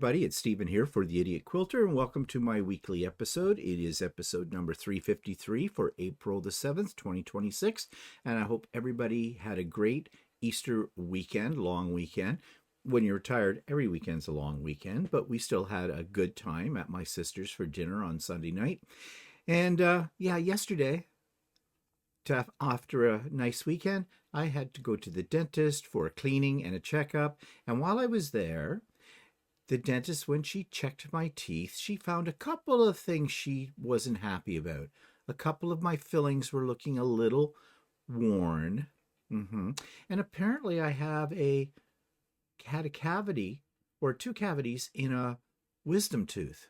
everybody, it's Stephen here for the Idiot Quilter, and welcome to my weekly episode. It is episode number 353 for April the 7th, 2026, and I hope everybody had a great Easter weekend, long weekend. When you're tired, every weekend's a long weekend, but we still had a good time at my sister's for dinner on Sunday night. And yesterday, after a nice weekend, I had to go to the dentist for a cleaning and a checkup, and while I was there, the dentist, when she checked my teeth, she found a couple of things she wasn't happy about. A couple of my fillings were looking a little worn. And apparently I had a cavity or two cavities in a wisdom tooth.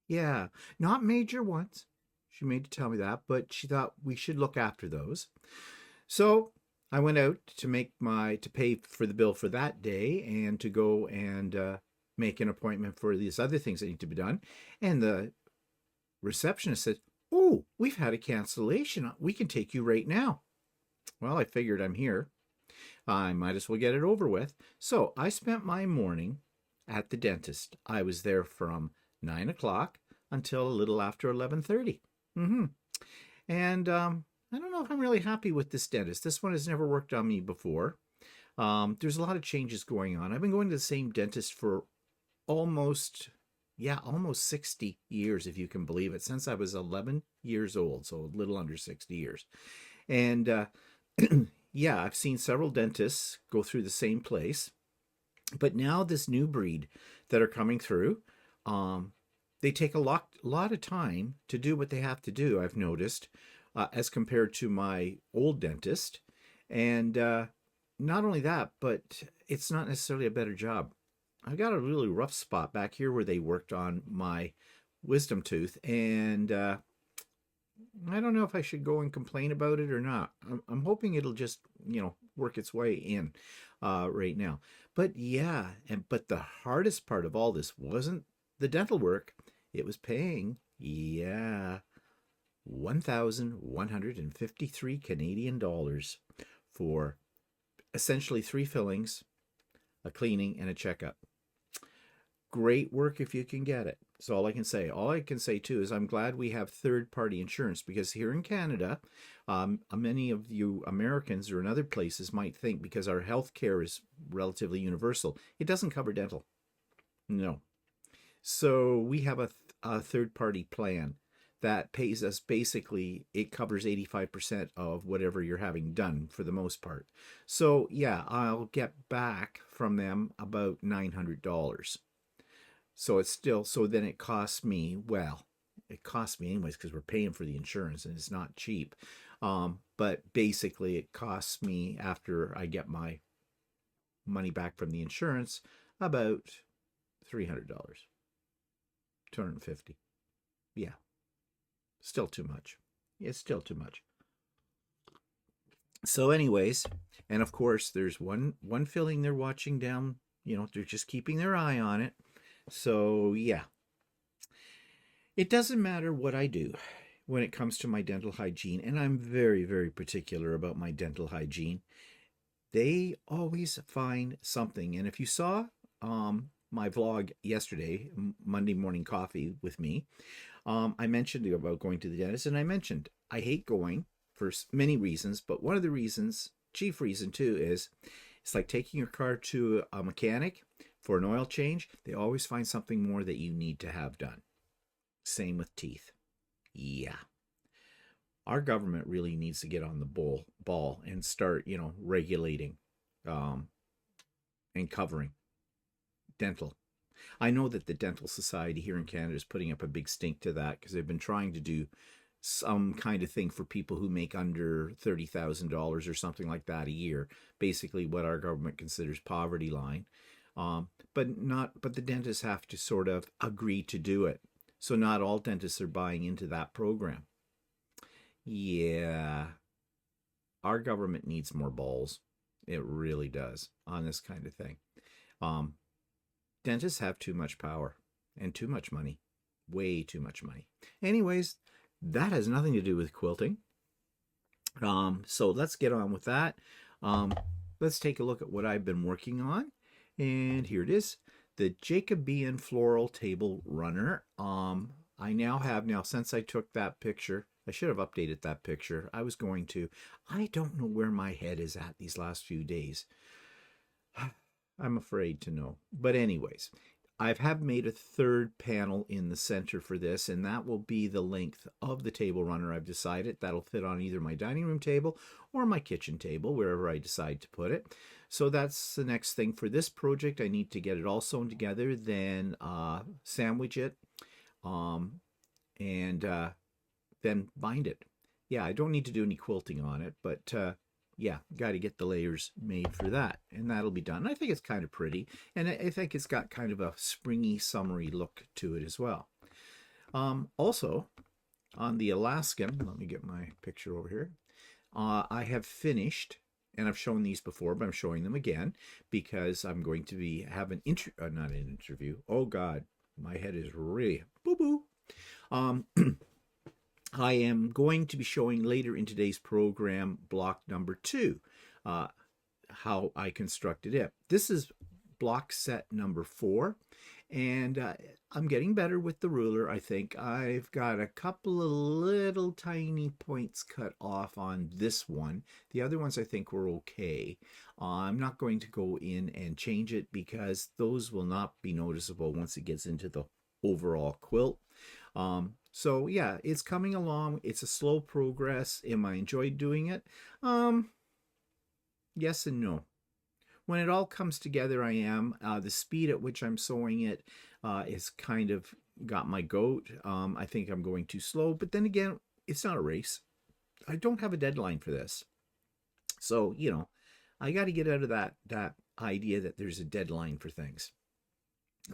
Yeah, not major ones. She made to tell me that, but she thought we should look after those. So I went out to pay for the bill for that day and to go and make an appointment for these other things that need to be done. And the receptionist said, "Oh, we've had a cancellation. We can take you right now." Well, I figured I'm here. I might as well get it over with. So I spent my morning at the dentist. I was there from 9 o'clock until a little after 11:30. And I don't know if I'm really happy with this dentist. This one has never worked on me before. There's a lot of changes going on. I've been going to the same dentist for almost 60 years, if you can believe it, since I was 11 years old, so a little under 60 years. And I've seen several dentists go through the same place. But now this new breed that are coming through, they take a lot of time to do what they have to do, I've noticed, as compared to my old dentist. And not only that, but it's not necessarily a better job. I got a really rough spot back here where they worked on my wisdom tooth, and I don't know if I should go and complain about it or not. I'm hoping it'll just, work its way in right now. But but the hardest part of all this wasn't the dental work. It was paying, 1,153 Canadian dollars for essentially 3 fillings, a cleaning, and a checkup. Great work if you can get it. That's all I can say. All I can say, too, is I'm glad we have third-party insurance, because here in Canada, many of you Americans or in other places might think because our health care is relatively universal, it doesn't cover dental. No. So we have a third-party plan that pays us, basically, it covers 85% of whatever you're having done for the most part. So I'll get back from them about $900. So it's still, so then it costs me, it costs me anyways because we're paying for the insurance and it's not cheap. But basically it costs me, after I get my money back from the insurance, about $300, $250. Yeah. Still too much. It's still too much. So anyways, and of course there's one filling they're watching down, they're just keeping their eye on it. So it doesn't matter what I do when it comes to my dental hygiene, and I'm very, very particular about my dental hygiene. They always find something. And if you saw my vlog yesterday, Monday Morning Coffee with me, I mentioned about going to the dentist, and I mentioned I hate going for many reasons, but one of the reasons, chief reason too, is it's like taking your car to a mechanic for an oil change. They always find something more that you need to have done. Same with teeth. Yeah. Our government really needs to get on the ball and start, regulating and covering dental. I know that the Dental Society here in Canada is putting up a big stink to that, because they've been trying to do some kind of thing for people who make under $30,000 or something like that a year. Basically what our government considers poverty line. But the dentists have to sort of agree to do it. So not all dentists are buying into that program. Yeah. Our government needs more balls. It really does on this kind of thing. Dentists have too much power and too much money. Way too much money. Anyways, that has nothing to do with quilting. So let's get on with that. Let's take a look at what I've been working on. And here it is. the Jacobean Floral Table Runner. I now have, since I took that picture, I should have updated that picture. I was going to. I don't know where my head is at these last few days. I'm afraid to know. But anyways, I have made a third panel in the center for this, and that will be the length of the table runner. I've decided that'll fit on either my dining room table or my kitchen table, wherever I decide to put it. So that's the next thing for this project. I need to get it all sewn together, then sandwich it, and then bind it. Yeah, I don't need to do any quilting on it, but yeah, got to get the layers made for that, and that'll be done. I think it's kind of pretty, and I think it's got kind of a springy, summery look to it as well. Also, on the Alaskan, let me get my picture over here. I have finished, and I've shown these before, but I'm showing them again because I'm going to have an not an interview. Oh God, my head is really boo-boo. I am going to be showing later in today's program block number 2, how I constructed it. This is block set number 4, and I'm getting better with the ruler. I think I've got a couple of little tiny points cut off on this one. The other ones I think were okay. I'm not going to go in and change it because those will not be noticeable once it gets into the overall quilt. So yeah, it's coming along. It's a slow progress. Am I enjoyed doing it? Yes and no. When it all comes together, I am. The speed at which I'm sewing it is kind of got my goat. I think I'm going too slow, but then again, it's not a race. I don't have a deadline for this. So, you know, I got to get out of that idea that there's a deadline for things.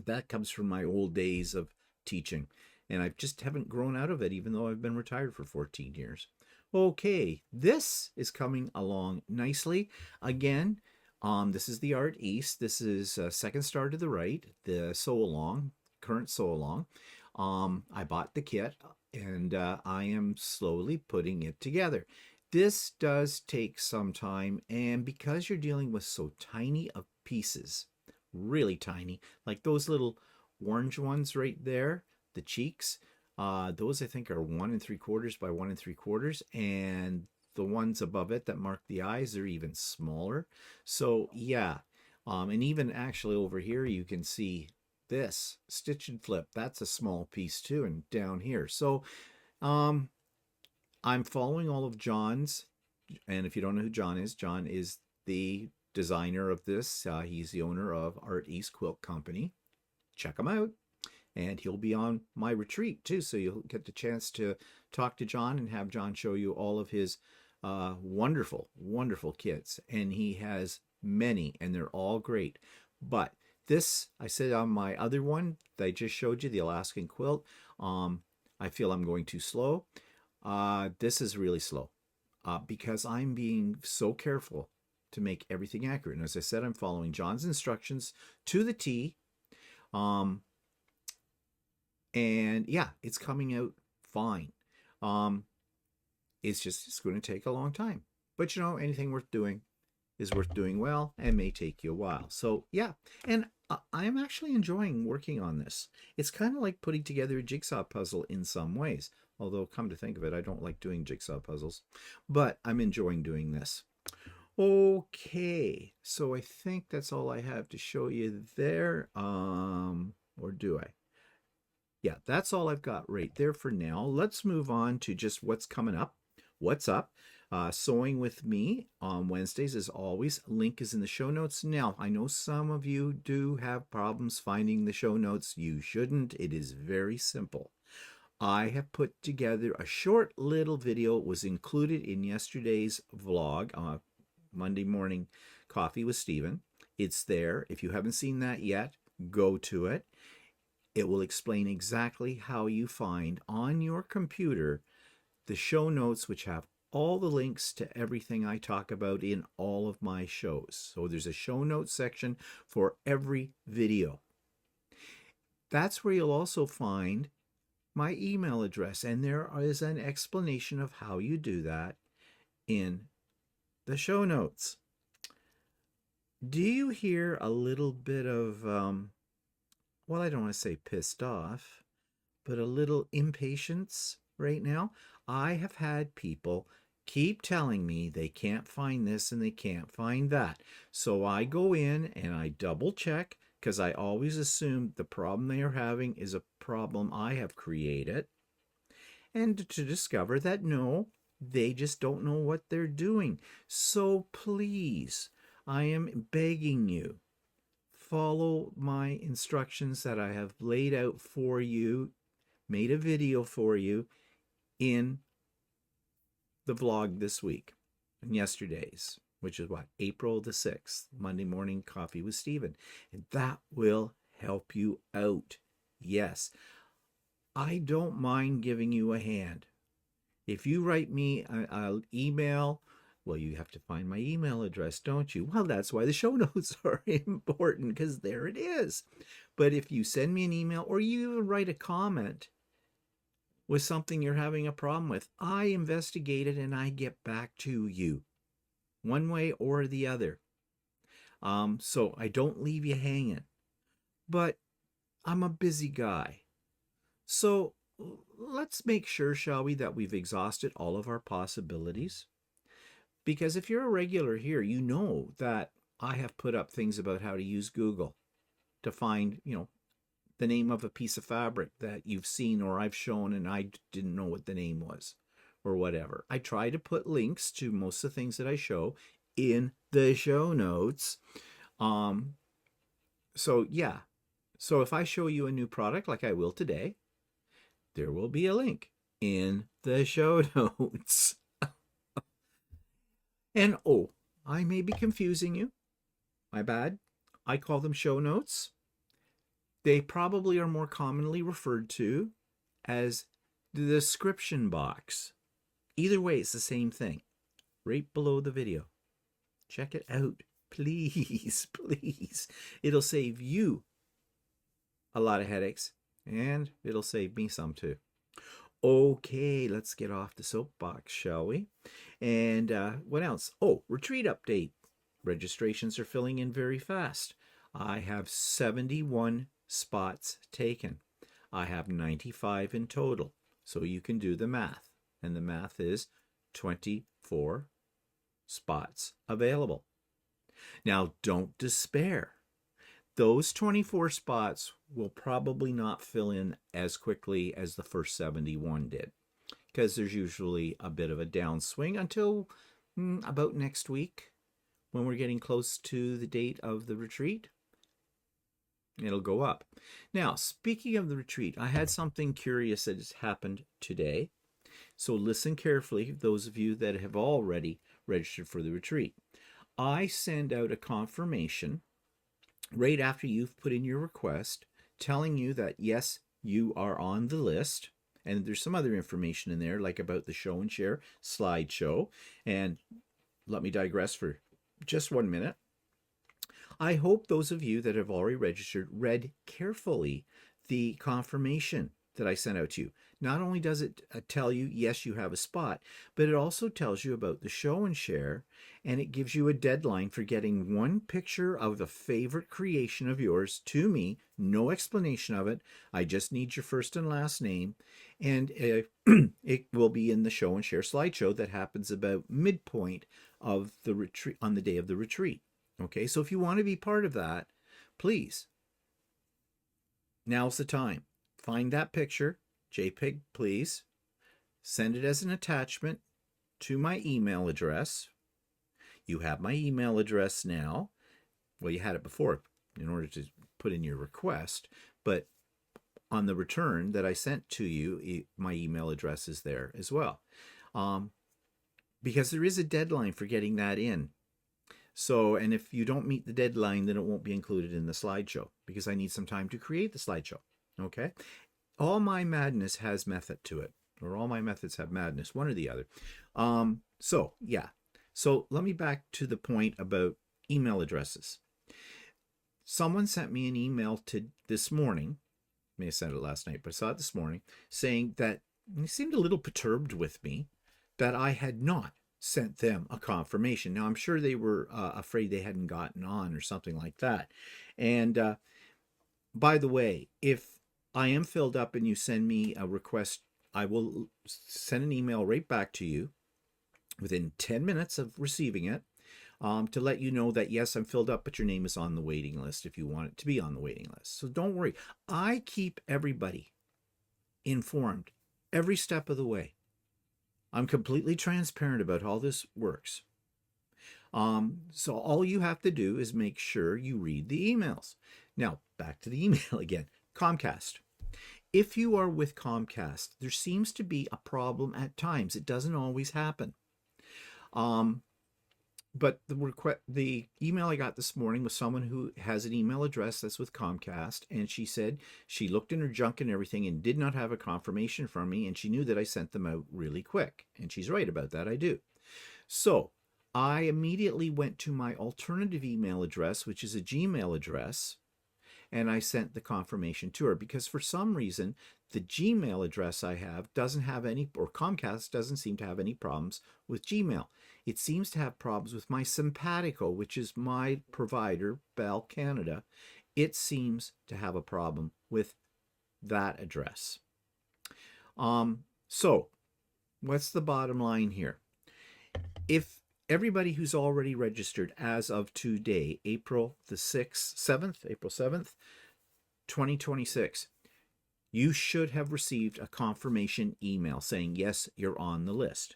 That comes from my old days of teaching, and I just haven't grown out of it, even though I've been retired for 14 years. Okay, this is coming along nicely. Again, this is the Art East. This is second star to the right, the sew along, current sew along. I bought the kit, and I am slowly putting it together. This does take some time, and because you're dealing with so tiny of pieces, really tiny, like those little orange ones right there, the cheeks, those I think are 1 3/4 by 1 3/4, and the ones above it that mark the eyes are even smaller. So yeah, and even actually over here you can see this stitch and flip. That's a small piece too, and down here. So I'm following all of John's, and if you don't know who John is the designer of this. He's the owner of East Quilting Co. Check him out. And he'll be on my retreat too, so you'll get the chance to talk to John and have John show you all of his wonderful, wonderful kits. And he has many, and they're all great. But this, I said on my other one that I just showed you, the Alaskan quilt, I feel I'm going too slow. This is really slow because I'm being so careful to make everything accurate. And as I said, I'm following John's instructions to the T. And yeah, it's coming out fine. It's going to take a long time. But you know, anything worth doing is worth doing well and may take you a while. So yeah, and I'm actually enjoying working on this. It's kind of like putting together a jigsaw puzzle in some ways. Although, come to think of it, I don't like doing jigsaw puzzles. But I'm enjoying doing this. Okay, so I think that's all I have to show you there. Or do I? Yeah, that's all I've got right there for now. Let's move on to just what's coming up. What's up? Sewing with me on Wednesdays as always. Link is in the show notes. Now, I know some of you do have problems finding the show notes. You shouldn't. It is very simple. I have put together a short little video. It was included in yesterday's vlog, Monday Morning Coffee with Stephen. It's there. If you haven't seen that yet, go to it. It will explain exactly how you find on your computer the show notes, which have all the links to everything I talk about in all of my shows. So there's a show notes section for every video. That's where you'll also find my email address, and there is an explanation of how you do that in the show notes. Do you hear a little bit of well, I don't want to say pissed off, but a little impatience right now. I have had people keep telling me they can't find this and they can't find that. So I go in and I double check because I always assume the problem they are having is a problem I have created. And to discover that no, they just don't know what they're doing. So please, I am begging you, follow my instructions that I have laid out for you, made a video for you in the vlog this week and yesterday's, which is what, April the 6th, Monday Morning Coffee with Stephen. And that will help you out. Yes, I don't mind giving you a hand. If you write me an email, well, you have to find my email address, don't you? Well, that's why the show notes are important, because there it is. But if you send me an email or you even write a comment with something you're having a problem with, I investigate it and I get back to you one way or the other. So I don't leave you hanging. But I'm a busy guy. So let's make sure, shall we, that we've exhausted all of our possibilities. Because if you're a regular here, you know that I have put up things about how to use Google to find, the name of a piece of fabric that you've seen or I've shown and I didn't know what the name was or whatever. I try to put links to most of the things that I show in the show notes. So yeah. So if I show you a new product like I will today, there will be a link in the show notes. And oh, I may be confusing you. My bad. I call them show notes. They probably are more commonly referred to as the description box. Either way, it's the same thing. Right below the video. Check it out. Please, please. It'll save you a lot of headaches, and it'll save me some too. Okay, let's get off the soapbox, shall we? And what else? Oh, retreat update. Registrations are filling in very fast. I have 71 spots taken. I have 95 in total. So you can do the math. And the math is 24 spots available. Now, don't despair. Those 24 spots will probably not fill in as quickly as the first 71 did, because there's usually a bit of a downswing until about next week when we're getting close to the date of the retreat. It'll go up. Now, speaking of the retreat, I had something curious that has happened today. So listen carefully, those of you that have already registered for the retreat. I send out a confirmation right after you've put in your request, telling you that yes, you are on the list. And there's some other information in there, like about the show and share slideshow. And let me digress for just 1 minute. I hope those of you that have already registered read carefully the confirmation that I sent out to you. Not only does it tell you, yes, you have a spot, but it also tells you about the show and share, and it gives you a deadline for getting one picture of the favorite creation of yours to me, no explanation of it. I just need your first and last name, and it will be in the show and share slideshow that happens about midpoint of the retreat, on the day of the retreat. Okay, so if you want to be part of that, please, now's the time. Find that picture, JPEG, please. Send it as an attachment to my email address. You have my email address now. Well, you had it before in order to put in your request, but on the return that I sent to you, my email address is there as well. Because there is a deadline for getting that in. So, and if you don't meet the deadline, then it won't be included in the slideshow because I need some time to create the slideshow. Okay? All my madness has method to it, or all my methods have madness, one or the other. So, yeah. So let me back to the point about email addresses. Someone sent me an email this morning. I may have sent it last night, but I saw it this morning, saying that he seemed a little perturbed with me that I had not sent them a confirmation. Now, I'm sure they were afraid they hadn't gotten on or something like that. And by the way, if I am filled up and you send me a request, I will send an email right back to you within 10 minutes of receiving it, to let you know that, yes, I'm filled up, but your name is on the waiting list if you want it to be on the waiting list. So don't worry. I keep everybody informed every step of the way. I'm completely transparent about how this works. So all you have to do is make sure you read the emails. Now, back to the email again. Comcast. If you are with Comcast, there seems to be a problem at times. It doesn't always happen. But the email I got this morning was someone who has an email address that's with Comcast, and she said she looked in her junk and everything and did not have a confirmation from me, and she knew that I sent them out really quick. And she's right about that, I do. So I immediately went to my alternative email address, which is a Gmail address, and I sent the confirmation to her, because for some reason the Gmail address I have doesn't have any, or Comcast doesn't seem to have any problems with Gmail. It seems to have problems with my Simpatico, which is my provider, Bell Canada. It seems to have a problem with that address. So what's the bottom line here? If everybody who's already registered as of today, April 7th, 2026, you should have received a confirmation email saying, yes, you're on the list.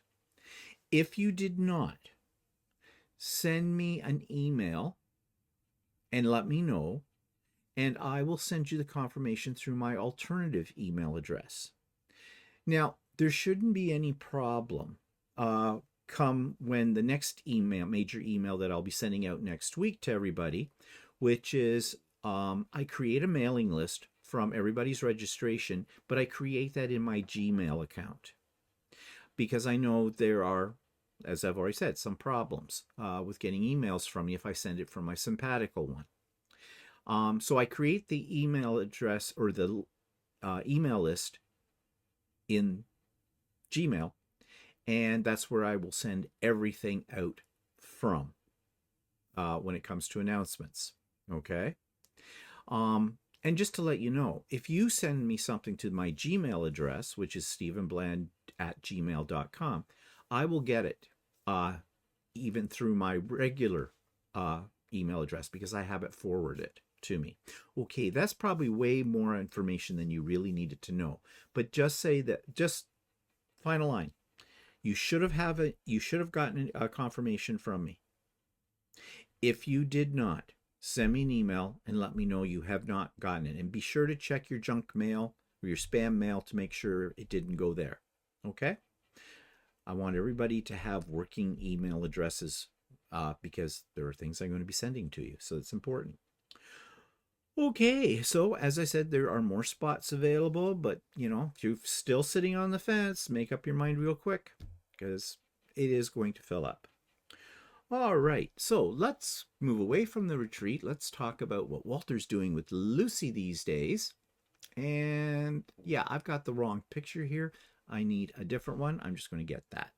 If you did not, send me an email and let me know, and I will send you the confirmation through my alternative email address. Now, there shouldn't be any problem come when the next major email that I'll be sending out next week to everybody, which is I create a mailing list from everybody's registration, but I create that in my Gmail account, because I know there are, as I've already said, some problems with getting emails from me if I send it from my Simpatico one. So I create the email address, or the email list, in Gmail, and that's where I will send everything out from when it comes to announcements. Okay? And just to let you know, if you send me something to my Gmail address, which is stephenbland@gmail.com, I will get it even through my regular email address, because I have it forwarded to me. Okay, that's probably way more information than you really needed to know. But just say that, just final line. You should have gotten a confirmation from me. If you did not, send me an email and let me know you have not gotten it. And be sure to check your junk mail or your spam mail to make sure it didn't go there. Okay? I want everybody to have working email addresses because there are things I'm going to be sending to you. So it's important. Okay, so as I said, there are more spots available, but if you're still sitting on the fence, make up your mind real quick, because it is going to fill up. All right, so let's move away from the retreat. Let's talk about what Walter's doing with Lucy these days. And yeah, I've got the wrong picture here. I need a different one. I'm just going to get that.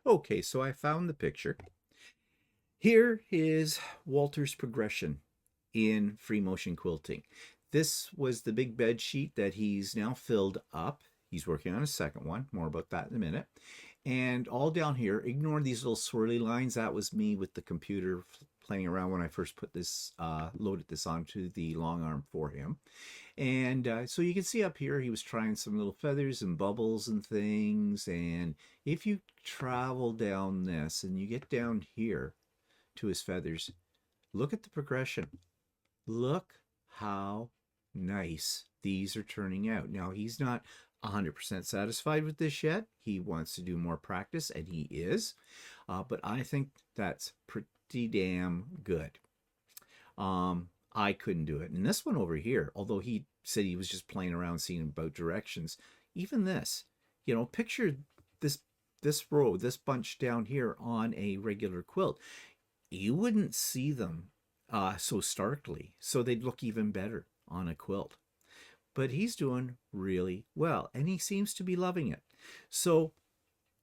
Okay, so I found the picture. Here is Walter's progression in free motion quilting. This was the big bed sheet that he's now filled up. He's working on a second one. More about that in a minute. And all down here, ignore these little swirly lines. That was me with the computer playing around when I first put this, loaded this onto the long arm for him. And so you can see up here, he was trying some little feathers and bubbles and things. And if you travel down this and you get down here to his feathers, look at the progression. Look how nice these are turning out. Now, he's not 100% satisfied with this yet. He wants to do more practice, and he is. But I think that's pretty damn good. I couldn't do it. And this one over here, although he said he was just playing around seeing about directions, even this, picture this row, this bunch down here on a regular quilt. You wouldn't see them so starkly, so they'd look even better on a quilt. But he's doing really well, and he seems to be loving it. So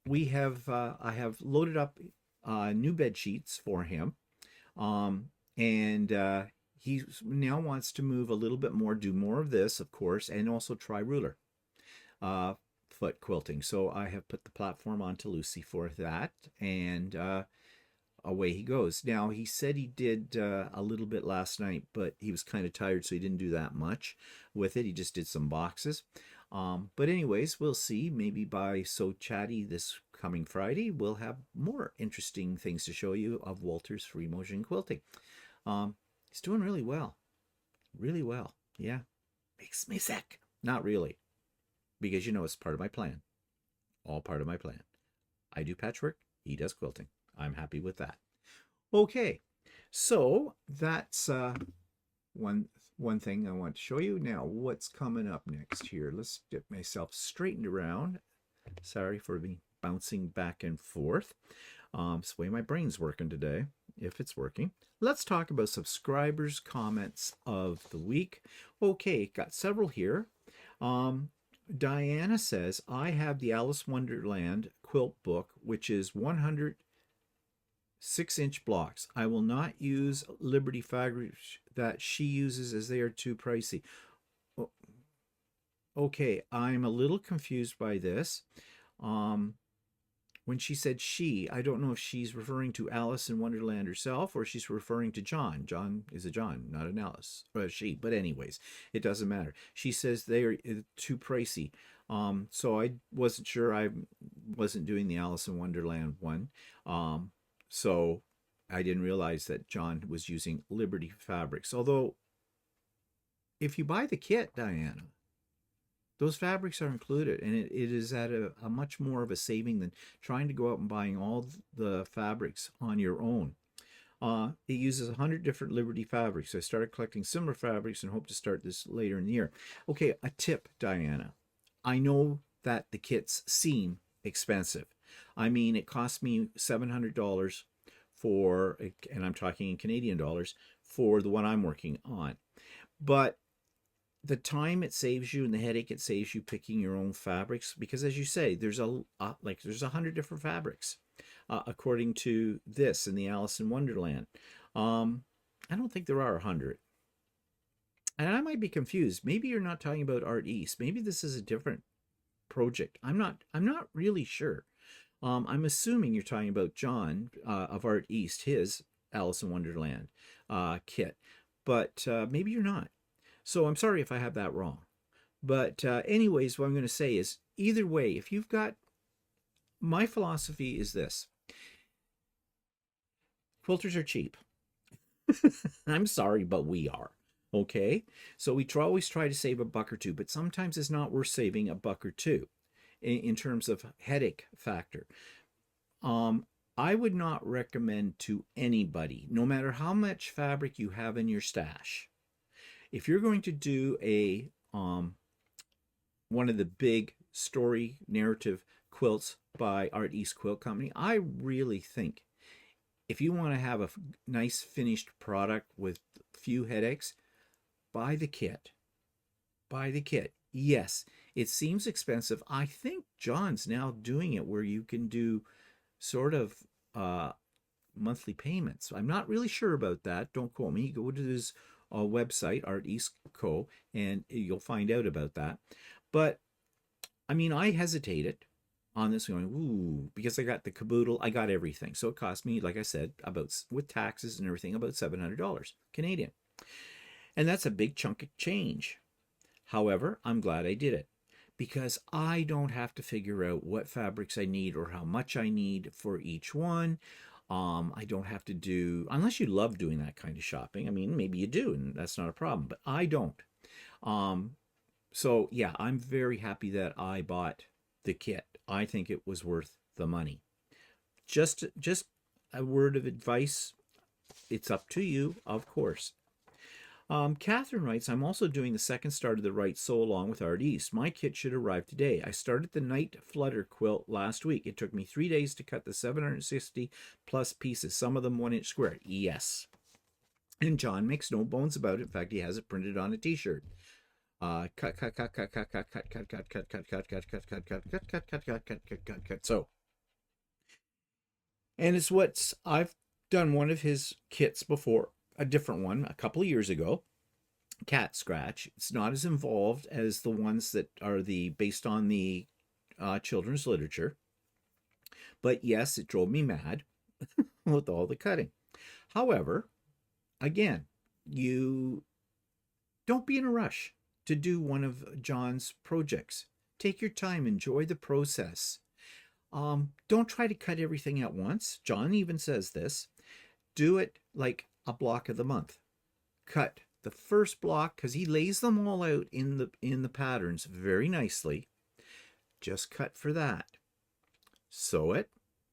we have I have loaded up new bed sheets for him, and he now wants to move a little bit more, do more of this, of course, and also try ruler foot quilting. So I have put the platform onto Lucy for that, and away he goes. Now, he said he did a little bit last night, but he was kind of tired, so he didn't do that much with it. He just did some boxes. But anyways, we'll see. Maybe by So Chatty this coming Friday, we'll have more interesting things to show you of Walter's free motion quilting. He's doing really well. Really well. Yeah. Makes me sick. Not really. Because, you know, it's part of my plan. All part of my plan. I do patchwork. He does quilting. I'm happy with that. Okay. So that's one thing I want to show you. Now, what's coming up next here? Let's get myself straightened around. Sorry for me bouncing back and forth. It's the way my brain's working today, if it's working. Let's talk about subscribers' comments of the week. Okay, got several here. Diana says, I have the Alice Wonderland quilt book, which is 100 6-inch blocks. I will not use Liberty fabrics that she uses as they are too pricey. Okay, I'm a little confused by this. When she said she, I don't know if she's referring to Alice in Wonderland herself or she's referring to John. John is a John, not an Alice, or a she. But anyways, it doesn't matter. She says they are too pricey. So I wasn't sure. I wasn't doing the Alice in Wonderland one. So I didn't realize that John was using Liberty fabrics. Although, if you buy the kit, Diana, those fabrics are included, and it is at a much more of a saving than trying to go out and buying all the fabrics on your own. It uses 100 different Liberty fabrics. I started collecting similar fabrics and hope to start this later in the year. Okay, a tip, Diana. I know that the kits seem expensive. I mean, it cost me $700 for, and I'm talking in Canadian dollars, for the one I'm working on. But the time it saves you and the headache it saves you picking your own fabrics, because as you say, there's there's 100 different fabrics, according to this in the Alice in Wonderland. I don't think there are 100. And I might be confused. Maybe you're not talking about Art East. Maybe this is a different project. I'm not really sure. I'm assuming you're talking about John of Art East, his Alice in Wonderland kit, but maybe you're not. So I'm sorry if I have that wrong. But anyways, what I'm going to say is, either way, if you've got, my philosophy is this. Quilters are cheap. I'm sorry, but we are. Okay? So we always try to save a buck or two, but sometimes it's not worth saving a buck or two in terms of headache factor. I would not recommend to anybody, no matter how much fabric you have in your stash, if you're going to do a one of the big story narrative quilts by Art East Quilt Company, I really think if you want to have a nice finished product with few headaches, buy the kit. Buy the kit. Yes, it seems expensive. I think John's now doing it where you can do sort of monthly payments. I'm not really sure about that. Don't quote me. Go to his website, Art East Co, and you'll find out about that. But I mean, I hesitated on this going, ooh, because I got the caboodle, I got everything. So it cost me, like I said, about, with taxes and everything, about $700 Canadian. And that's a big chunk of change. However, I'm glad I did it because I don't have to figure out what fabrics I need or how much I need for each one. I don't have to do, unless you love doing that kind of shopping. I mean, maybe you do, and that's not a problem, but I don't. So yeah, I'm very happy that I bought the kit. I think it was worth the money. Just a word of advice. It's up to you, of course. Catherine writes, I'm also doing the second start of the Right Sew along with Art East. My kit should arrive today. I started the Night Flutter quilt last week. It took me 3 days to cut the 760 plus pieces, some of them 1-inch square. Yes. And John makes no bones about it. In fact, he has it printed on a t-shirt. Cut. So, and it's what I've done one of his kits before a different one a couple of years ago, Cat Scratch. It's not as involved as the ones that are the based on the children's literature, but yes, it drove me mad with all the cutting. However, again, you don't be in a rush to do one of John's projects. Take your time, enjoy the process. Don't try to cut everything at once. John even says this. Do it like a block of the month. Cut the first block because he lays them all out in the patterns very nicely. Just cut for that. Sew it.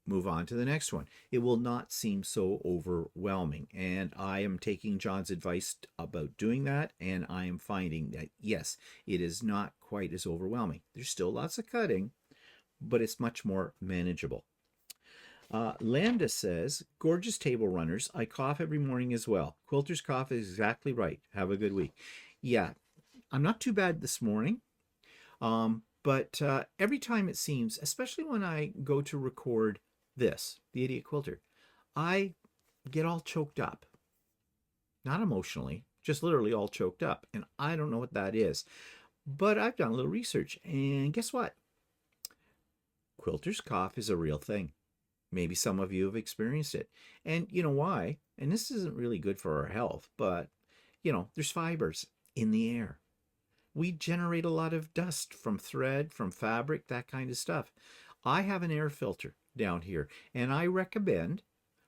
Move on to the next one. It will not seem so overwhelming. And I am taking John's advice about doing that, and I am finding that, yes, it is not quite as overwhelming. There's still lots of cutting, but it's much more manageable. Lambda says, gorgeous table runners. I cough every morning as well. Quilter's cough is exactly right. Have a good week. Yeah, I'm not too bad this morning. But every time it seems, especially when I go to record this, the Idiot Quilter, I get all choked up. Not emotionally, just literally all choked up. And I don't know what that is. But I've done a little research, and guess what? Quilter's cough is a real thing. Maybe some of you have experienced it. And you know why? And this isn't really good for our health, but, there's fibers in the air. We generate a lot of dust from thread, from fabric, that kind of stuff. I have an air filter down here, and I recommend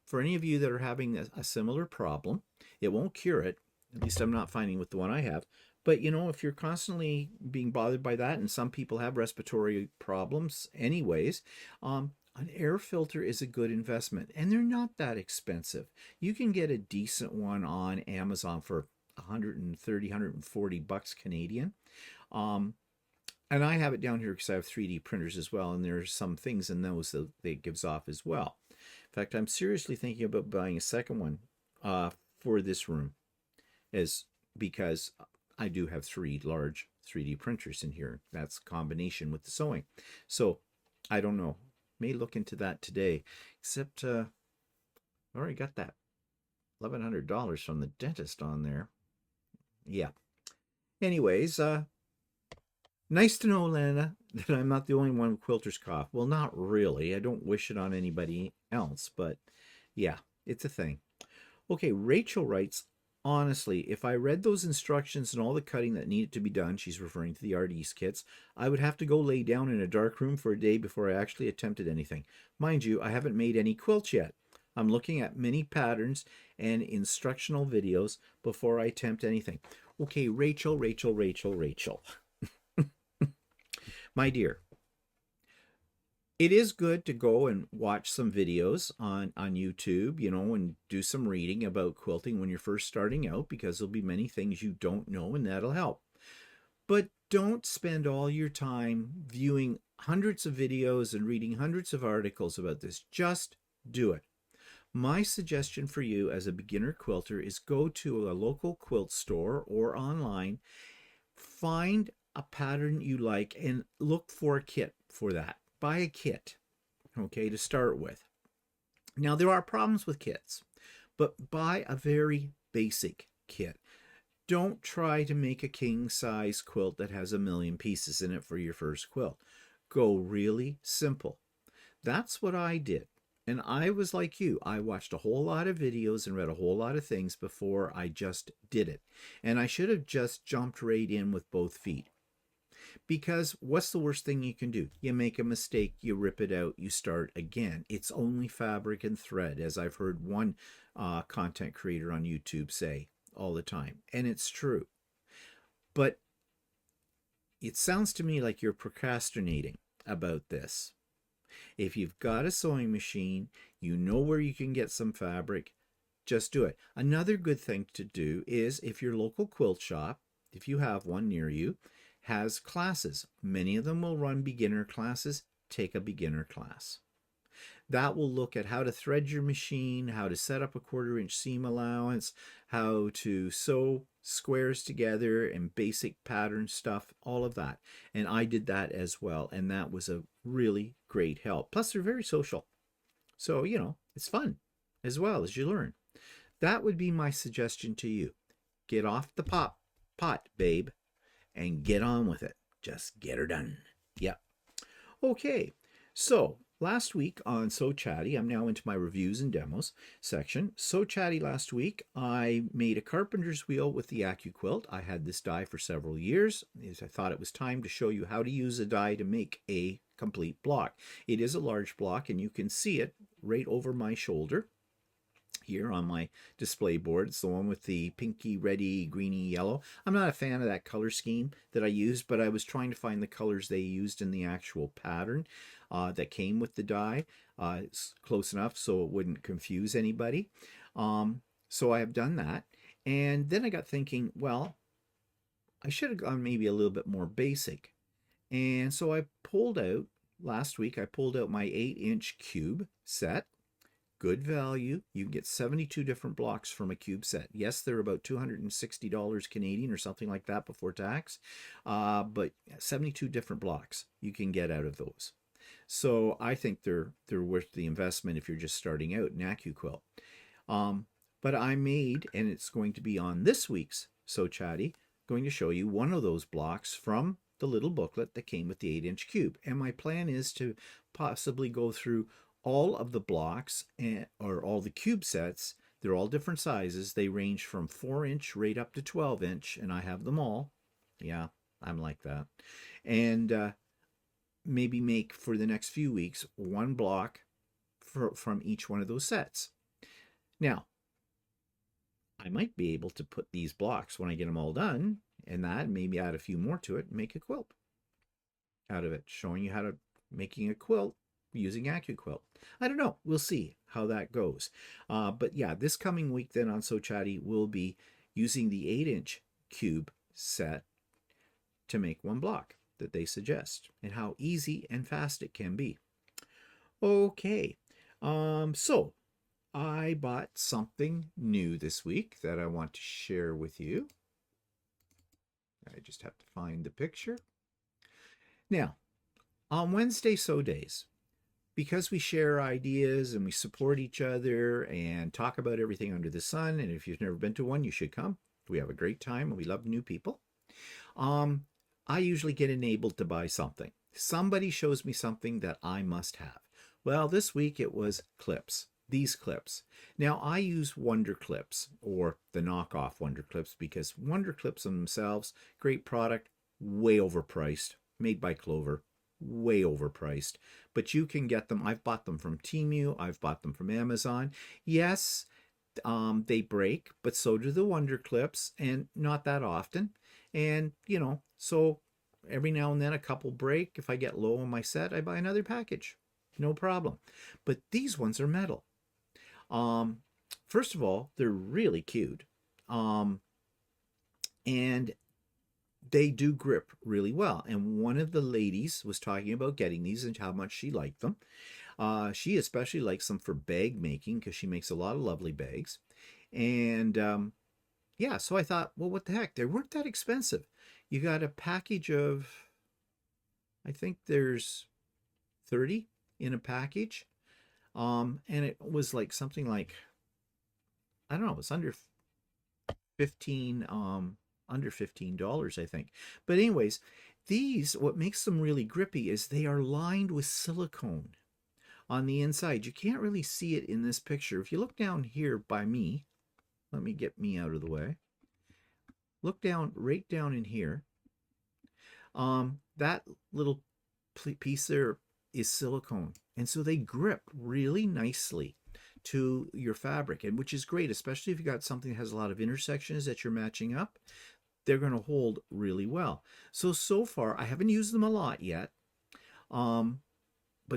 for any of you that are having a similar problem, it won't cure it, at least I'm not finding with the one I have, but if you're constantly being bothered by that, and some people have respiratory problems anyways, an air filter is a good investment, and they're not that expensive. You can get a decent one on Amazon for 130, 140 bucks Canadian. And I have it down here because I have 3D printers as well, and there's some things in those that it gives off as well. In fact, I'm seriously thinking about buying a second one for this room, because I do have 3 large 3D printers in here. That's a combination with the sewing. So I don't know. May look into that today, except I already got that $1,100 from the dentist on there. Yeah. Anyways, nice to know, Lana, that I'm not the only one with quilter's cough. Well, not really. I don't wish it on anybody else, but yeah, it's a thing. Okay, Rachel writes, honestly, if I read those instructions and all the cutting that needed to be done, she's referring to the Art East kits, I would have to go lay down in a dark room for a day before I actually attempted anything. Mind you, I haven't made any quilts yet. I'm looking at many patterns and instructional videos before I attempt anything. Okay, Rachel. My dear, it is good to go and watch some videos on YouTube, and do some reading about quilting when you're first starting out, because there'll be many things you don't know, and that'll help. But don't spend all your time viewing hundreds of videos and reading hundreds of articles about this. Just do it. My suggestion for you as a beginner quilter is go to a local quilt store or online, find a pattern you like, and look for a kit for that. Buy a kit, okay, to start with. Now, there are problems with kits, but buy a very basic kit. Don't try to make a king-size quilt that has 1,000,000 pieces in it for your first quilt. Go really simple. That's what I did. And I was like you. I watched a whole lot of videos and read a whole lot of things before I just did it. And I should have just jumped right in with both feet. Because what's the worst thing you can do? You make a mistake, you rip it out, you start again. It's only fabric and thread, as I've heard one content creator on YouTube say all the time. And it's true. But it sounds to me like you're procrastinating about this. If you've got a sewing machine, you know where you can get some fabric, just do it. Another good thing to do is, if your local quilt shop, if you have one near you, has classes. Many of them will run beginner classes. Take a beginner class. That will look at how to thread your machine, how to set up a 1/4-inch seam allowance, how to sew squares together and basic pattern stuff, all of that. And I did that as well, and that was a really great help. Plus, they're very social. So, it's fun as well as you learn. that would be my suggestion to you. Get off the pot, babe, and get on with it. Just get her done. Yep. Okay, so last week on So Chatty, I'm now into my reviews and demos section. So Chatty last week, I made a carpenter's wheel with the Accuquilt. I had this die for several years. I thought it was time to show you how to use a die to make a complete block. It is a large block, and you can see it right over my shoulder here on my display board. It's the one with the pinky, reddy, greeny, yellow. I'm not a fan of that color scheme that I used, but I was trying to find the colors they used in the actual pattern that came with the die. It's close enough so it wouldn't confuse anybody. So I have done that. And then I got thinking, well, I should have gone maybe a little bit more basic. And so I pulled out, last week, I pulled out my 8-inch cube set. Good value. You can get 72 different blocks from a cube set. Yes, they're about $260 Canadian or something like that before tax, but 72 different blocks you can get out of those. So I think they're worth the investment if you're just starting out in Accuquilt. But I made, and it's going to be on this week's So Chatty, going to show you one of those blocks from the little booklet that came with the 8-inch cube. And my plan is to possibly go through all of the blocks or all the cube sets. They're all different sizes. They range from 4-inch right up to 12-inch, and I have them all. Yeah, I'm like that. And maybe make for the next few weeks one block from each one of those sets. Now, I might be able to put these blocks when I get them all done, and that maybe add a few more to it and make a quilt out of it, showing you how to making a quilt using Accuquilt. I don't know. We'll see how that goes. But yeah, this coming week then on So Chatty, we'll be using the 8-inch cube set to make one block that they suggest and how easy and fast it can be. Okay, so I bought something new this week that I want to share with you. I just have to find the picture. Now, on Wednesday So Days, because we share ideas and we support each other and talk about everything under the sun, and if you've never been to one, you should come. We have a great time and we love new people. I usually get enabled to buy something. Somebody shows me something that I must have. Well, this week it was clips. These clips. Now, I use Wonder Clips, or the knockoff Wonder Clips, because Wonder Clips themselves, great product, way overpriced, made by Clover, way overpriced. But you can get them. I've bought them from Temu. I've bought them from Amazon. Yes, they break, but so do the Wonder Clips, and not that often. And, you know, so every now and then a couple break. If I get low on my set, I buy another package. No problem. But these ones are metal. First of all, they're really cute. And they do grip really well. And one of the ladies was talking about getting these and how much she liked them. She especially likes them for bag making because she makes a lot of lovely bags. And yeah, so I thought, well, what the heck? They weren't that expensive. You got a package of, I think there's 30 in a package. And it was like something like, I don't know, it was under $15, I think. But anyways, these, what makes them really grippy is they are lined with silicone on the inside. You can't really see it in this picture. If you look down here by me, let me get me out of the way. Look down, right down in here. That little piece there is silicone. And so they grip really nicely to your fabric, and which is great, especially if you got something that has a lot of intersections that you're matching up. They're going to hold really well. So far, I haven't used them a lot yet, but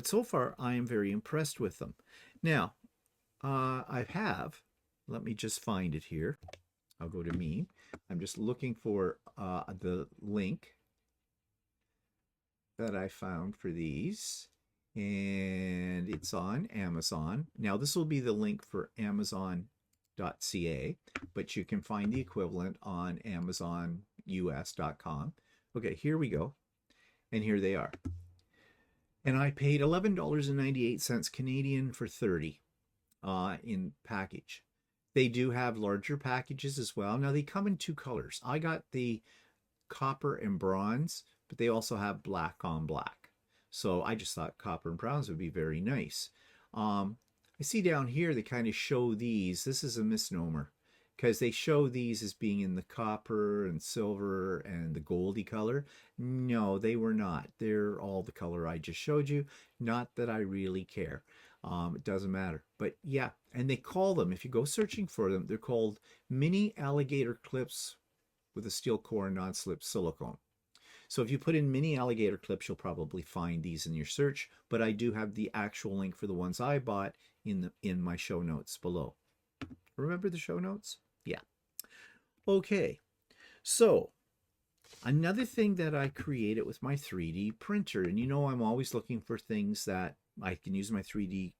so far I am very impressed with them. Now, I have, let me just find it here. I'll go to me. I'm just looking for the link that I found for these, and it's on Amazon. Now, this will be the link for Amazon.ca, but you can find the equivalent on AmazonUS.com. Okay, here we go, and here they are. And I paid $11.98 Canadian for 30 in package. They do have larger packages as well. Now they come in 2 colors. I got the copper and bronze, but they also have black on black. So I just thought copper and bronze would be very nice. I see down here they kind of show these. This is a misnomer because they show these as being in the copper and silver and the goldy color. No, they were not. They're all the color I just showed you. Not that I really care. It doesn't matter. But yeah, and they call them, if you go searching for them, they're called mini alligator clips with a steel core and non-slip silicone. So if you put in mini alligator clips, you'll probably find these in your search, but I do have the actual link for the ones I bought in my show notes below. Remember the show notes? Yeah. Okay. So another thing that I created with my 3D printer, and you know I'm always looking for things that I can use my 3D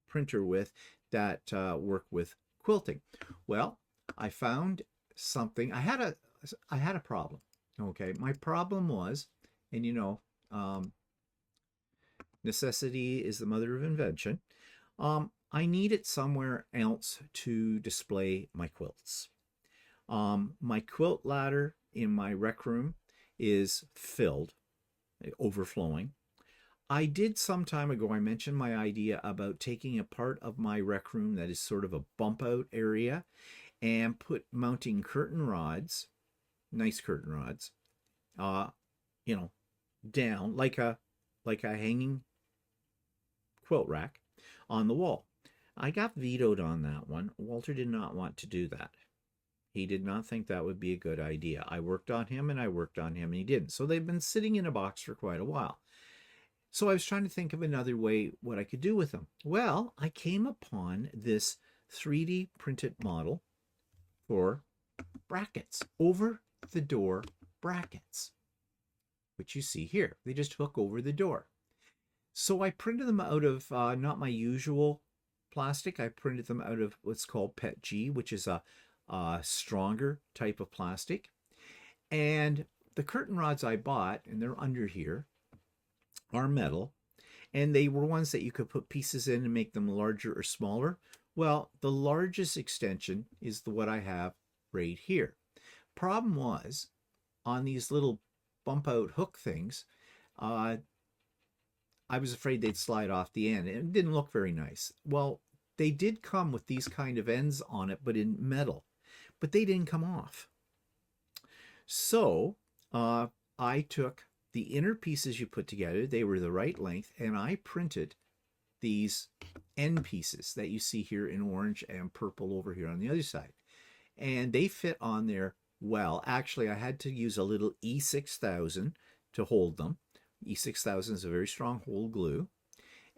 printer with that work with quilting. Well, I found something. I had a problem. Okay, my problem was, and you know, necessity is the mother of invention. I needed somewhere else to display my quilts. My quilt ladder in my rec room is filled, overflowing. I did some time ago, I mentioned my idea about taking a part of my rec room that is sort of a bump out area and mounting curtain rods, nice curtain rods, you know, down like a hanging quilt rack on the wall. I got vetoed on that one. Walter did not want to do that. He did not think that would be a good idea. I worked on him and I worked on him and he didn't. So they've been sitting in a box for quite a while. So I was trying to think of another way what I could do with them. Well, I came upon this 3D printed model for brackets, over the door brackets, which you see here. They just hook over the door. So I printed them out of not my usual plastic. I printed them out of what's called PET G, which is a stronger type of plastic. And the curtain rods I bought, and they're under here, are metal. And they were ones that you could put pieces in and make them larger or smaller. Well, the largest extension is what I have right here. Problem was, on these little bump out hook things, I was afraid they'd slide off the end. It didn't look very nice. Well, they did come with these kind of ends on it, but in metal. But they didn't come off. So I took the inner pieces you put together. They were the right length. And I printed these end pieces that you see here in orange and purple over here on the other side. And they fit on there well. Actually, I had to use a little E6000 to hold them. E6000 is a very strong hold glue.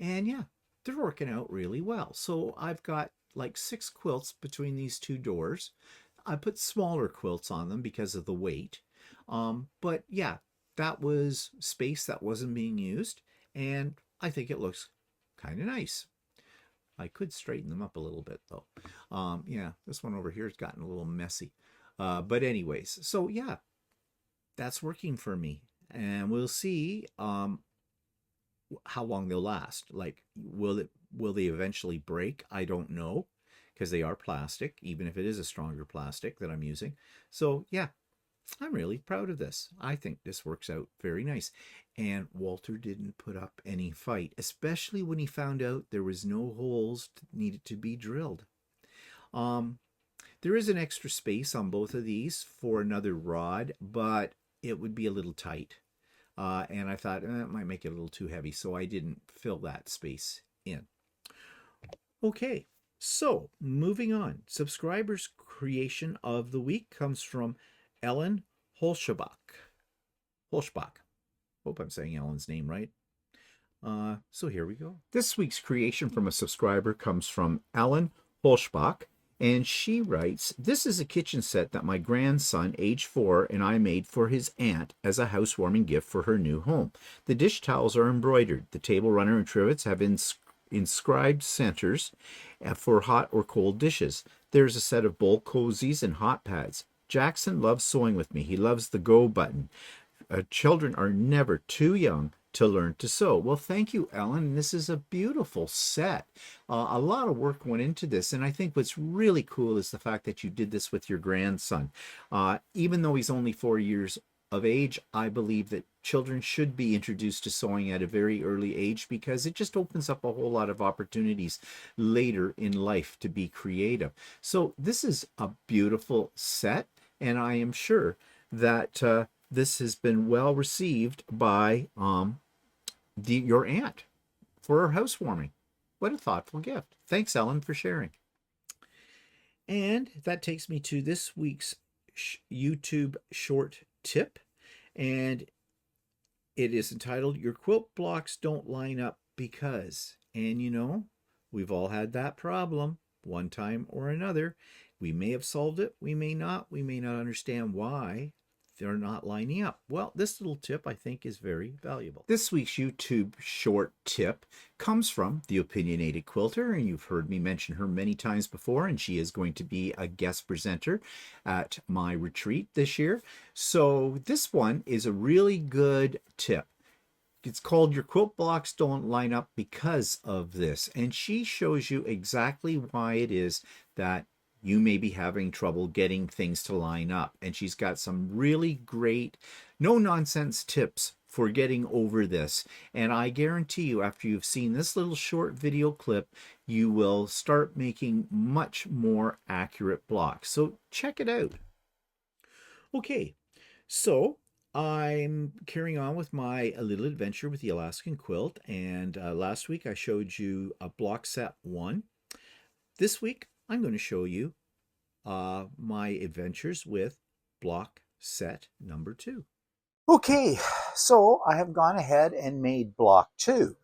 And yeah, they're working out really well. So I've got like 6 quilts between these 2 doors. I put smaller quilts on them because of the weight. But yeah, that was space that wasn't being used. And I think it looks kind of nice. I could straighten them up a little bit though. Yeah, this one over here has gotten a little messy. But anyways, so yeah, that's working for me. And we'll see how long they'll last. Like, will they eventually break? I don't know, because they are plastic, even if it is a stronger plastic that I'm using. So yeah, I'm really proud of this. I think this works out very nice. And Walter didn't put up any fight, especially when he found out there was no holes needed to be drilled. There is an extra space on both of these for another rod, but it would be a little tight. And I thought it might make it a little too heavy, so I didn't fill that space in. Okay, so moving on. Subscribers' creation of the week comes from Ellen Holschbach. Hope I'm saying Ellen's name right. So here we go. This week's creation from a subscriber comes from Ellen Holschbach. And she writes, "This is a kitchen set that my grandson, age 4, and I made for his aunt as a housewarming gift for her new home. The dish towels are embroidered. The table runner and trivets have inscribed centers for hot or cold dishes. There's a set of bowl cozies and hot pads. Jackson loves sewing with me. He loves the go button. Children are never too young to learn to sew. Well, thank you, Ellen. This is a beautiful set. A lot of work went into this, and I think what's really cool is the fact that you did this with your grandson. Even though he's only 4 years of age, I believe that children should be introduced to sewing at a very early age because it just opens up a whole lot of opportunities later in life to be creative. So this is a beautiful set, and I am sure that this has been well received by your aunt for her housewarming. What a thoughtful gift. Thanks, Ellen, for sharing. And that takes me to this week's YouTube short tip, and it is entitled Your Quilt Blocks Don't Line Up Because. And you know, we've all had that problem one time or another. We may have solved it, we may not understand why they're not lining up. Well, this little tip I think is very valuable. This week's YouTube short tip comes from the Opinionated Quilter, and you've heard me mention her many times before, and she is going to be a guest presenter at my retreat this year. So this one is a really good tip. It's called Your Quilt Blocks Don't Line Up Because of This, and she shows you exactly why it is that you may be having trouble getting things to line up. And she's got some really great, no-nonsense tips for getting over this. And I guarantee you, after you've seen this little short video clip, you will start making much more accurate blocks. So check it out. Okay, so I'm carrying on with my little adventure with the Alaskan quilt. And last week I showed you a block set 1. This week, I'm going to show you my adventures with block set number 2. Okay, so I have gone ahead and made block 2.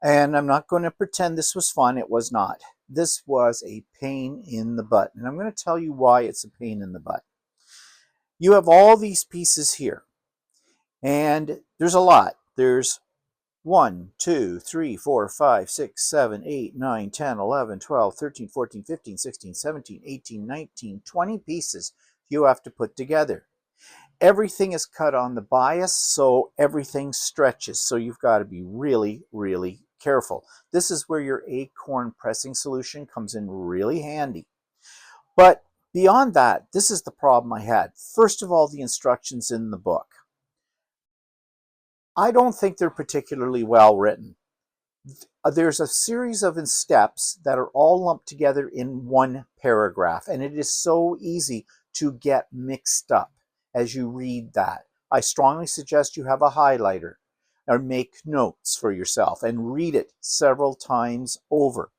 And I'm not going to pretend this was fun. It was not. This was a pain in the butt. And I'm going to tell you why it's a pain in the butt. You have all these pieces here. And there's a lot. There's 1, 2, 3, 4, 5, 6, 7, 8, 9, 10, 11, 12, 13, 14, 15, 16, 17, 18, 19, 20 pieces you have to put together. Everything is cut on the bias, so everything stretches. So you've got to be really, really careful. This is where your acorn pressing solution comes in really handy. But beyond that, this is the problem I had. First of all, the instructions in the book. I don't think they're particularly well written. There's a series of steps that are all lumped together in one paragraph, and it is so easy to get mixed up as you read that. I strongly suggest you have a highlighter or make notes for yourself and read it several times over.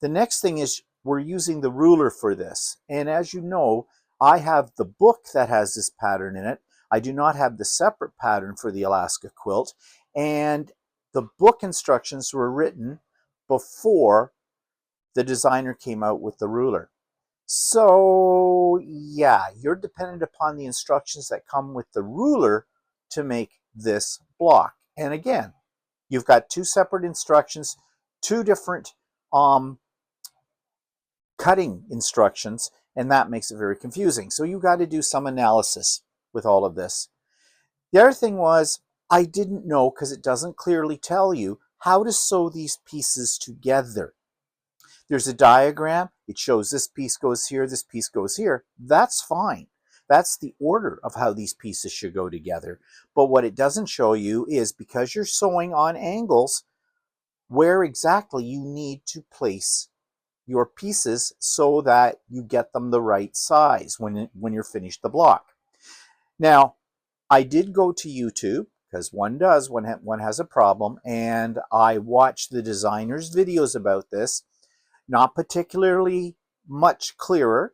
The next thing is we're using the ruler for this, and as you know, I have the book that has this pattern in it. I do not have the separate pattern for the Alaska quilt, and the book instructions were written before the designer came out with the ruler. So yeah, you're dependent upon the instructions that come with the ruler to make this block. And again, you've got 2 separate instructions, 2 different cutting instructions, and that makes it very confusing. So you got to do some analysis with all of this. The other thing was, I didn't know, because it doesn't clearly tell you, how to sew these pieces together. There's a diagram. It shows this piece goes here, this piece goes here. That's fine. That's the order of how these pieces should go together. But what it doesn't show you is, because you're sewing on angles, where exactly you need to place your pieces so that you get them the right size when you're finished the block. Now, I did go to YouTube, because one does when one has a problem, and I watched the designer's videos about this. Not particularly much clearer,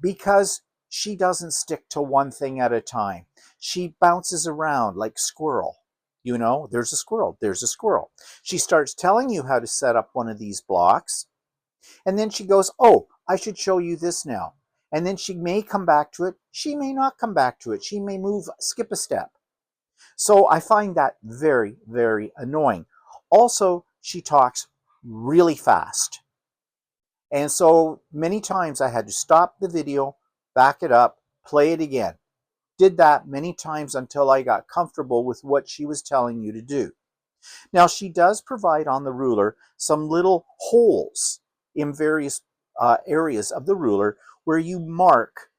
because she doesn't stick to one thing at a time. She bounces around like squirrel. You know, there's a squirrel, there's a squirrel. She starts telling you how to set up one of these blocks, and then she goes, oh, I should show you this now. And then she may come back to it. She may not come back to it. She may skip a step. So I find that very, very annoying. Also, she talks really fast. And so many times I had to stop the video, back it up, play it again. did that many times until I got comfortable with what she was telling you to do. Now, she does provide on the ruler some little holes in various areas of the ruler where you mark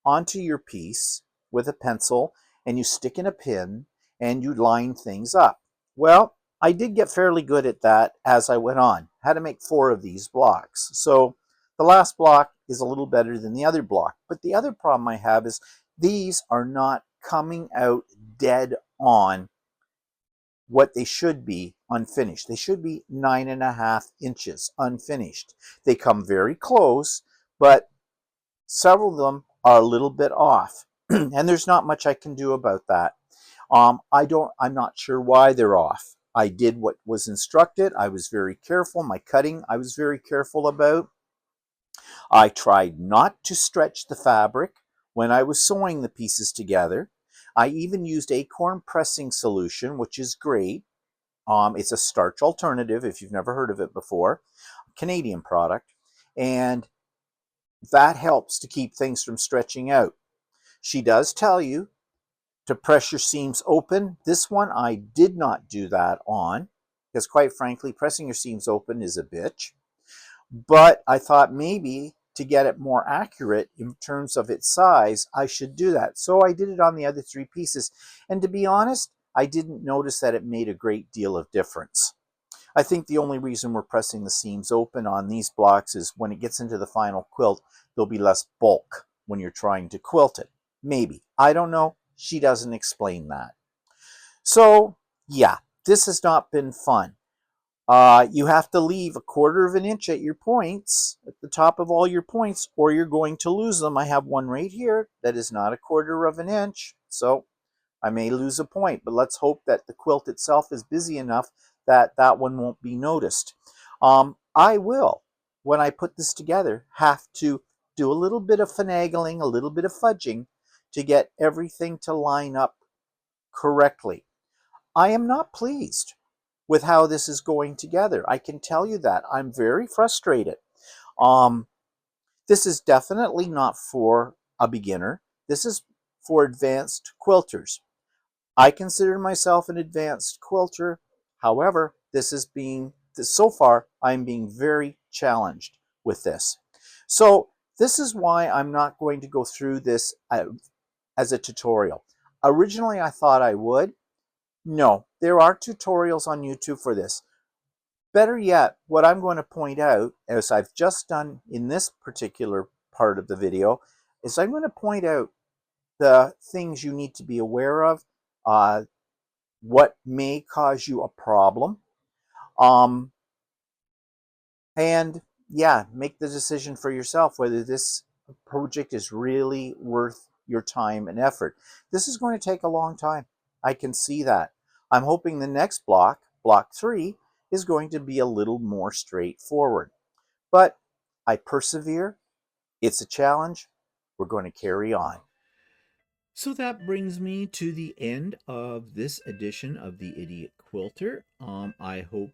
onto your piece with a pencil and you stick in a pin and you line things up. Well, I did get fairly good at that as I went on. I had to make 4 of these blocks. So the last block is a little better than the other block. But the other problem I have is these are not coming out dead on what they should be unfinished. They should be 9.5 inches unfinished. They come very close, but several of them are a little bit off. And there's not much I can do about that. I'm not sure why they're off. I did what was instructed. I was very careful. My cutting, I was very careful about. I tried not to stretch the fabric when I was sewing the pieces together. I even used acorn pressing solution, which is great. It's a starch alternative if you've never heard of it before, Canadian product, and that helps to keep things from stretching out. She does tell you to press your seams open. This one I did not do that on because quite frankly, pressing your seams open is a bitch. But I thought maybe to get it more accurate in terms of its size, I should do that. So I did it on the other 3 pieces. And to be honest, I didn't notice that it made a great deal of difference. I think the only reason we're pressing the seams open on these blocks is when it gets into the final quilt, there'll be less bulk when you're trying to quilt it. Maybe. I don't know. She doesn't explain that. So, yeah, this has not been fun. You have to leave 1/4 of an inch at your points, at the top of all your points, or you're going to lose them. I have one right here that is not 1/4 of an inch, so I may lose a point, but let's hope that the quilt itself is busy enough that that one won't be noticed. I will, when I put this together, have to do a little bit of finagling, a little bit of fudging to get everything to line up correctly. I am not pleased with how this is going together. I can tell you that. I'm very frustrated. Um, this is definitely not for a beginner. This is for advanced quilters. I consider myself an advanced quilter. However, so far, I'm being very challenged with this. So this is why I'm not going to go through this as a tutorial. Originally, I thought I would. No, there are tutorials on YouTube for this. Better yet, what I'm going to point out, as I've just done in this particular part of the video, is I'm going to point out the things you need to be aware of, what may cause you a problem, and yeah, make the decision for yourself whether this project is really worth your time and effort. This is going to take a long time. I can see that. I'm hoping the next block, block 3, is going to be a little more straightforward. But I persevere. It's a challenge. We're going to carry on. So that brings me to the end of this edition of the Idiot Quilter. I hope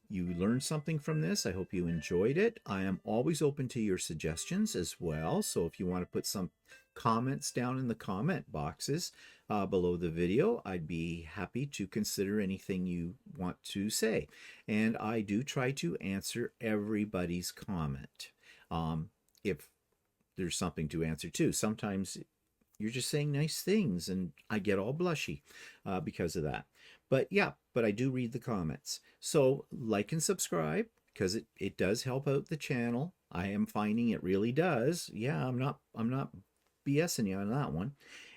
you learned something from this. I hope you enjoyed it. I am always open to your suggestions as well. So if you want to put some comments down in the comment boxes below the video, I'd be happy to consider anything you want to say. And I do try to answer everybody's comment. If there's something to answer too. Sometimes you're just saying nice things and I get all blushy because of that. But yeah, but I do read the comments. So like and subscribe because it does help out the channel. I am finding it really does. Yeah, I'm not BSing you on that one.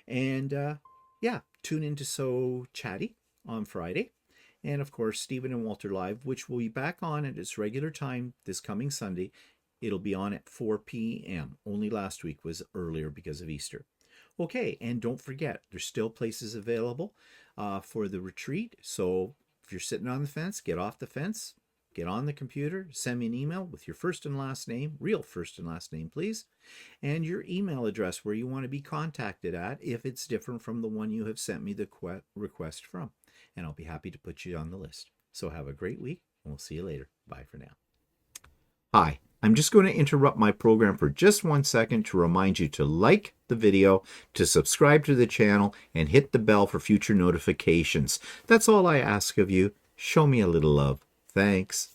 And yeah, tune in to Sew Chatty on Friday. And of course, Stephen and Walter Live, which will be back on at its regular time this coming Sunday. It'll be on at 4 p.m. Only last week was earlier because of Easter. Okay, and don't forget, there's still places available for the retreat. So if you're sitting on the fence, get off the fence, get on the computer, send me an email with your first and last name, real first and last name, please, and your email address where you want to be contacted at if it's different from the one you have sent me the request from. And I'll be happy to put you on the list. So have a great week, and we'll see you later. Bye for now. Hi. I'm just going to interrupt my program for just 1 second to remind you to like the video, to subscribe to the channel, and hit the bell for future notifications. That's all I ask of you. Show me a little love. Thanks.